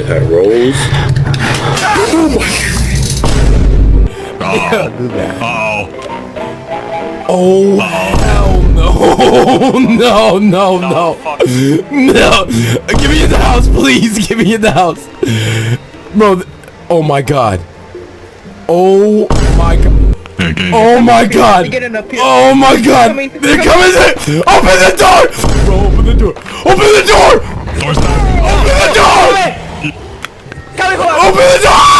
that rolls. Oh, hell no. No. Give me in the house, please. Give me in the house. Bro, oh my god. Oh my god. Oh my god. Oh my god. They're coming in. Open the door. Bro, open the door. Open the door. Open the door. Open the door.